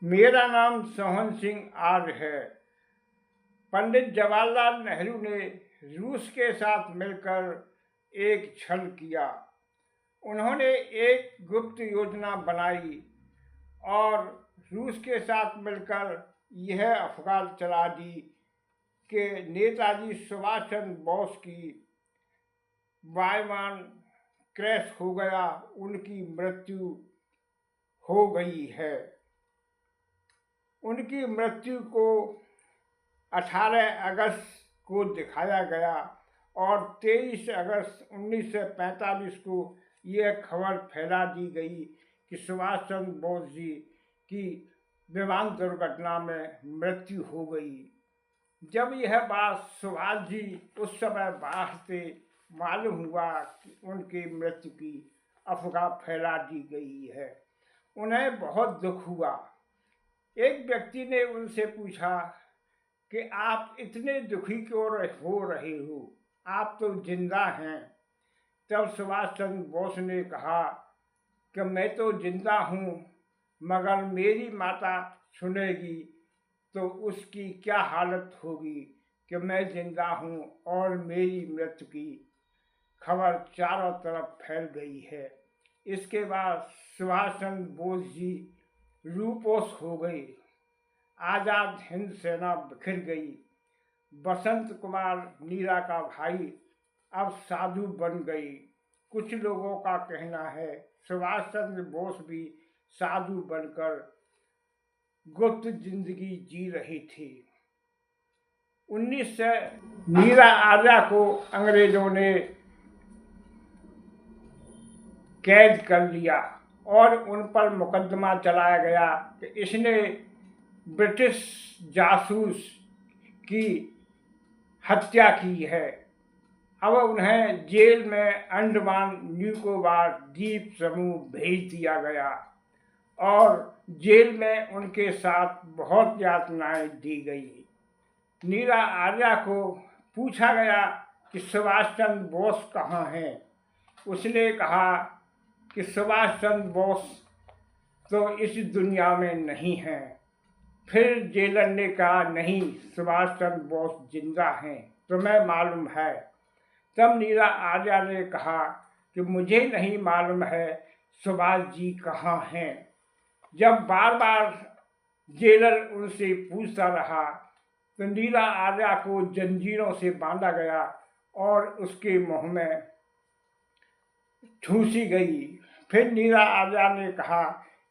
मेरा नाम सोहन सिंह आर्य है। पंडित जवाहरलाल नेहरू ने रूस के साथ मिलकर एक छल किया। उन्होंने एक गुप्त योजना बनाई और रूस के साथ मिलकर यह अफवाह चला दी कि नेताजी सुभाष चंद्र बोस की वायुयान क्रैश हो गया, उनकी मृत्यु हो गई है। उनकी मृत्यु को 18 अगस्त को दिखाया गया और 23 अगस्त 1945 को यह खबर फैला दी गई कि सुभाष चंद्र बोस जी की विमान दुर्घटना में मृत्यु हो गई। जब यह बात सुभाष जी उस समय बाहर से मालूम हुआ कि उनकी मृत्यु की अफवाह फैला दी गई है, उन्हें बहुत दुख हुआ। एक व्यक्ति ने उनसे पूछा कि आप इतने दुखी क्यों हो रहे हो, आप तो जिंदा हैं। तब सुभाष चंद्र बोस ने कहा कि मैं तो जिंदा हूँ, मगर मेरी माता सुनेगी तो उसकी क्या हालत होगी कि मैं जिंदा हूँ और मेरी मृत्यु की खबर चारों तरफ फैल गई है। इसके बाद सुभाष चंद्र बोस जी रूपोश हो गए। आज़ाद हिंद सेना बिखर गई। बसंत कुमार नीरा का भाई अब साधु बन गई। कुछ लोगों का कहना है सुभाष चंद्र बोस भी साधु बनकर गुप्त जिंदगी जी रही थी। 1900 नीरा आर्या को अंग्रेजों ने कैद कर लिया और उन पर मुकदमा चलाया गया कि इसने ब्रिटिश जासूस की हत्या की है। अब उन्हें जेल में अंडमान निकोबार द्वीप समूह भेज दिया गया और जेल में उनके साथ बहुत यातनाएं दी गई। नीरा आर्या को पूछा गया कि सुभाष चंद्र बोस कहाँ हैं। उसने कहा कि सुभाष चंद्र बोस तो इस दुनिया में नहीं हैं। फिर जेलर ने कहा नहीं, सुभाष चंद्र बोस जिंदा हैं, तुम्हें मालूम है। तब नीरा आर्या ने कहा कि मुझे नहीं मालूम है सुभाष जी कहाँ हैं। जब बार बार जेलर उनसे पूछता रहा तो नीरा आर्या को जंजीरों से बांधा गया और उसके मुंह में ठूसी गई। फिर नीरा आर्या ने कहा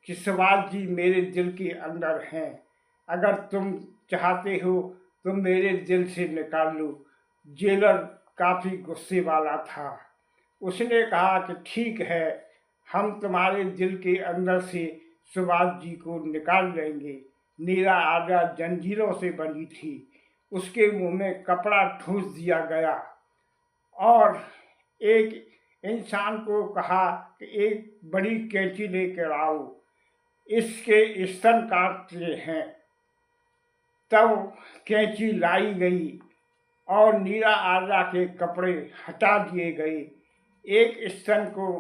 कि सुभाष जी मेरे दिल के अंदर हैं, अगर तुम चाहते हो तो मेरे दिल से निकाल लो। जेलर काफ़ी गुस्से वाला था। उसने कहा कि ठीक है, हम तुम्हारे दिल के अंदर से सुभाष जी को निकाल लेंगे। नीरा आर्या जंजीरों से बंधी थी। उसके मुंह में कपड़ा ठूस दिया गया और एक इंसान को कहा कि एक बड़ी कैंची लेकर आओ, इसके स्तन काटते हैं। तब कैंची लाई गई और नीरा आर्या के कपड़े हटा दिए गए। एक स्तन को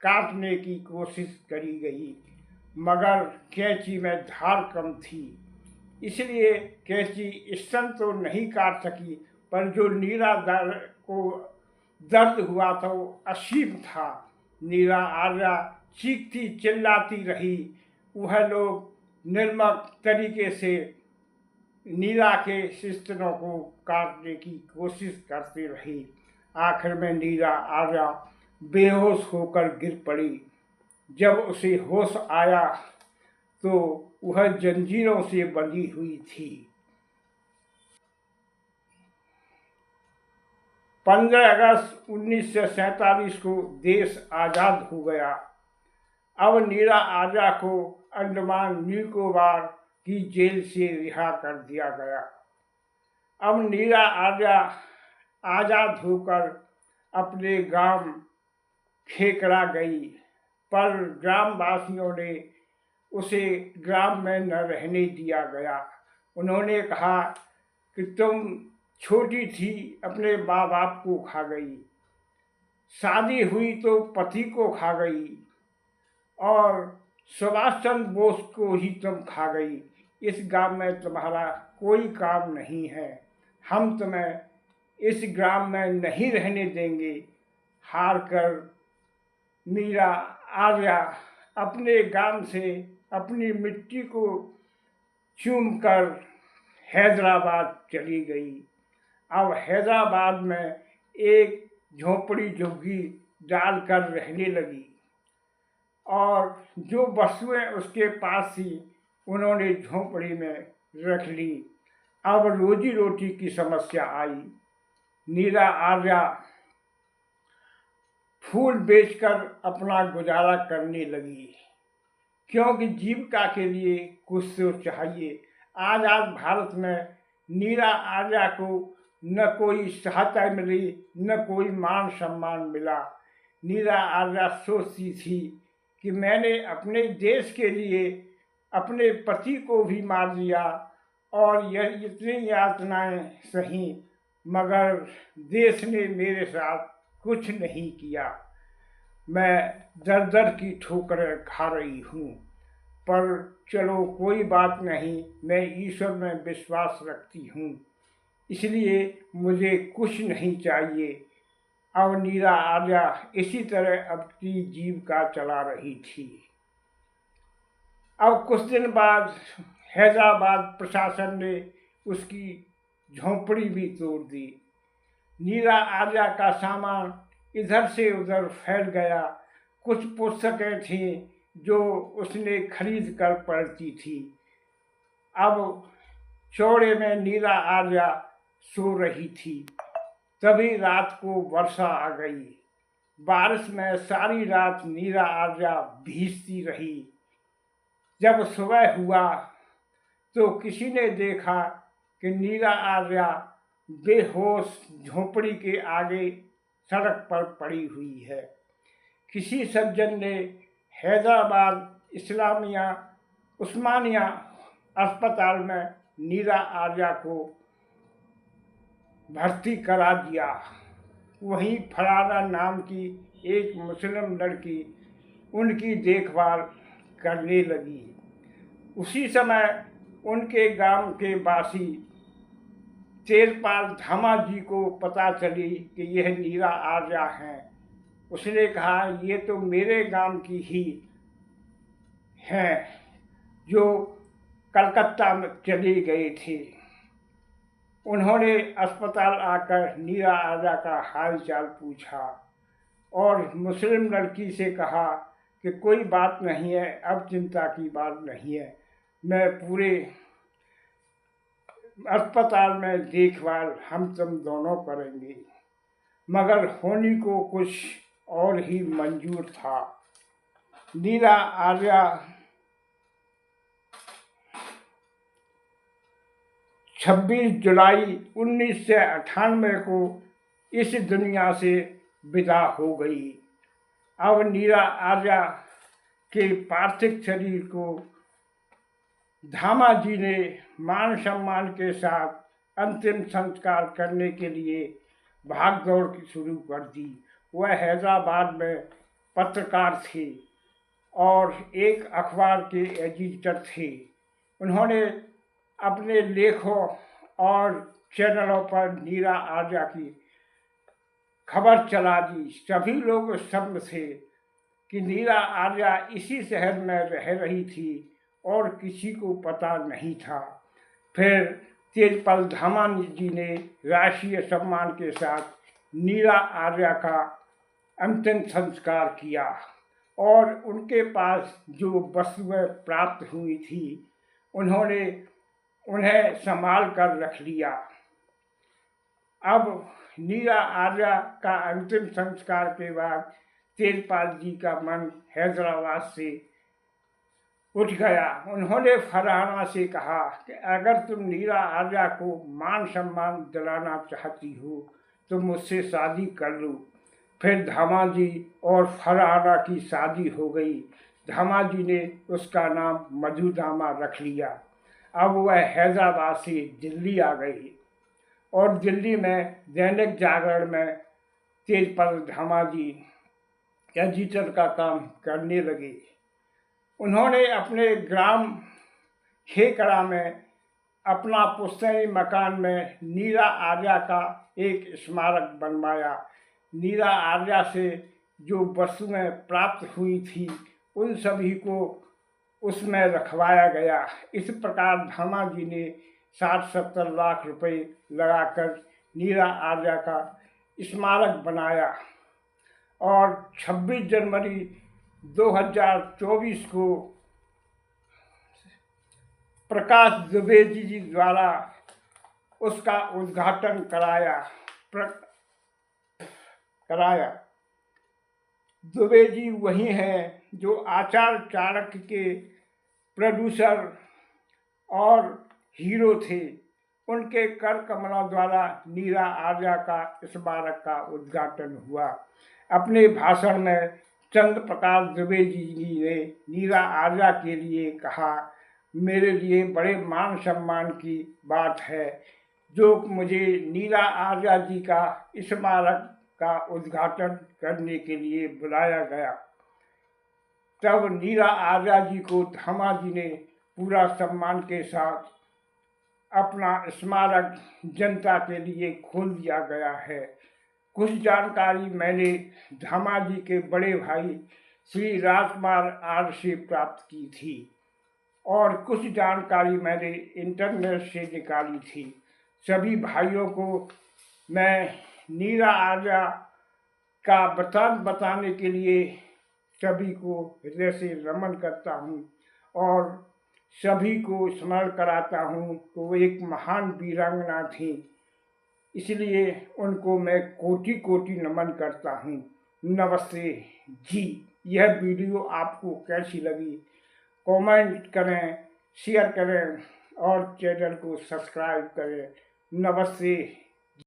काटने की कोशिश करी गई, मगर कैंची में धार कम थी, इसलिए कैंची स्तन तो नहीं काट सकी, पर जो नीरा को दर्द हुआ था वो असीम था। नीरा आर्या चीखती चिल्लाती रही। वह लोग निर्मक तरीके से नीरा के स्तनों को काटने की कोशिश करती रही। आखिर में नीरा आर्या बेहोश होकर गिर पड़ी। जब उसे होश आया तो वह जंजीरों से बंधी हुई थी। 15 अगस्त 1947 को देश आज़ाद हो गया। अब नीरा आर्या को अंडमान निकोबार की जेल से रिहा कर दिया गया। अब नीरा आर्या आज़ाद होकर अपने गांव खेकड़ा गई, पर ग्रामवासियों ने उसे ग्राम में न रहने दिया गया। उन्होंने कहा कि तुम छोटी थी, अपने माँ बाप को खा गई, शादी हुई तो पति को खा गई और सुभाष चंद्र बोस को ही तुम खा गई, इस गांव में तुम्हारा कोई काम नहीं है, हम तुम्हें इस ग्राम में नहीं रहने देंगे। हार कर मीरा आर्या अपने गांव से अपनी मिट्टी को चूम कर हैदराबाद चली गई। अब हैदराबाद में एक झोपड़ी झुग्गी डालकर रहने लगी और जो वस्तुएं उसके पास थी उन्होंने झोपड़ी में रख ली। अब रोजी रोटी की समस्या आई। नीरा आर्या फूल बेचकर अपना गुजारा करने लगी, क्योंकि जीविका के लिए कुछ तो चाहिए। आज़ाद भारत में नीरा आर्या को न कोई सहायता मिली, न कोई मान सम्मान मिला। नीरा आर्या सोचती थी कि मैंने अपने देश के लिए अपने पति को भी मार दिया और यह इतनी यातनाएं सही, मगर देश ने मेरे साथ कुछ नहीं किया। मैं दर दर की ठोकरें खा रही हूँ, पर चलो कोई बात नहीं, मैं ईश्वर में विश्वास रखती हूँ, इसलिए मुझे कुछ नहीं चाहिए। अब नीरा आर्या इसी तरह अपनी जीविका चला रही थी। अब कुछ दिन बाद हैदराबाद प्रशासन ने उसकी झोंपड़ी भी तोड़ दी। नीरा आर्या का सामान इधर से उधर फैल गया। कुछ पुस्तकें थीं जो उसने खरीद कर पढ़ती थी। अब चौड़े में नीरा आर्या सो रही थी, तभी रात को वर्षा आ गई। बारिश में सारी रात नीरा आर्या भीगती रही। जब सुबह हुआ तो किसी ने देखा कि नीरा आर्या बेहोश झोपड़ी के आगे सड़क पर पड़ी हुई है। किसी सज्जन ने हैदराबाद इस्लामिया उस्मानिया अस्पताल में नीरा आर्या को भर्ती करा दिया। वहीं फराना नाम की एक मुस्लिम लड़की उनकी देखभाल करने लगी। उसी समय उनके गांव के वासी तेजपाल धामा जी को पता चली कि यह नीरा आर्या हैं। उसने कहा, ये तो मेरे गांव की ही हैं जो कलकत्ता में चली गई थी। उन्होंने अस्पताल आकर नीरा आर्या का हाल चाल पूछा और मुस्लिम लड़की से कहा कि कोई बात नहीं है, अब चिंता की बात नहीं है, मैं पूरे अस्पताल में देखभाल हम तुम दोनों करेंगे। मगर होनी को कुछ और ही मंजूर था। नीरा आर्या 26 जुलाई 1998 को इस दुनिया से विदा हो गई। अब नीरा आर्या के पार्थिव शरीर को धामा जी ने मान सम्मान के साथ अंतिम संस्कार करने के लिए भाग दौड़ शुरू कर दी। वह हैदराबाद में पत्रकार थे और एक अखबार के एडिटर थे। उन्होंने अपने लेखों और चैनलों पर नीरा आर्या की खबर चला दी। सभी लोग स्तब्ध थे कि नीरा आर्या इसी शहर में रह रही थी और किसी को पता नहीं था। फिर तेजपाल धामा जी ने राष्ट्रीय सम्मान के साथ नीरा आर्या का अंतिम संस्कार किया और उनके पास जो वस्तुएं प्राप्त हुई थी उन्होंने उन्हें संभाल कर रख लिया। अब नीरा आर्या का अंतिम संस्कार के बाद तेजपाल जी का मन हैदराबाद से उठ गया। उन्होंने फरहाना से कहा कि अगर तुम नीरा आर्या को मान सम्मान दिलाना चाहती हो तो मुझसे शादी कर लो। फिर धामा जी और फरहाना की शादी हो गई। धामा जी ने उसका नाम मधुदामा रख लिया। अब वह हैदराबाद से दिल्ली आ गई और दिल्ली में दैनिक जागरण में तेजपाल धामा जी एडिटर का काम करने लगे। उन्होंने अपने ग्राम खेकड़ा में अपना पुश्तैनी मकान में नीरा आर्या का एक स्मारक बनवाया। नीरा आर्या से जो वस्तुएं प्राप्त हुई थी उन सभी को उसमें रखवाया गया। इस प्रकार धामा जी ने 60-70 लाख रुपए लगाकर नीरा आर्या का स्मारक बनाया और 26 जनवरी 2024 को प्रकाश द्विवेदी जी द्वारा उसका उद्घाटन कराया। द्विवेदी वही हैं जो आचार्य चाणक्य के प्रोड्यूसर और हीरो थे। उनके कर कमलों द्वारा नीरा आर्या का स्मारक का उद्घाटन हुआ। अपने भाषण में चंद्र प्रकाश द्विवेदी जी ने नीरा आर्या के लिए कहा, मेरे लिए बड़े मान सम्मान की बात है जो मुझे नीरा आर्या जी का स्मारक का उद्घाटन करने के लिए बुलाया गया। तब नीरा आर्या जी को धामा जी ने पूरा सम्मान के साथ अपना स्मारक जनता के लिए खोल दिया गया है। कुछ जानकारी मैंने धामा जी के बड़े भाई श्री राजकुमार आर से प्राप्त की थी और कुछ जानकारी मैंने इंटरनेट से निकाली थी। सभी भाइयों को मैं नीरा आर्या का बताने के लिए सभी को हृदय से नमन करता हूँ और सभी को स्मरण कराता हूँ कि वो एक महान वीरांगना थी, इसलिए उनको मैं कोटि कोटि नमन करता हूँ। नमस्ते जी। यह वीडियो आपको कैसी लगी कमेंट करें, शेयर करें और चैनल को सब्सक्राइब करें। नमस्ते।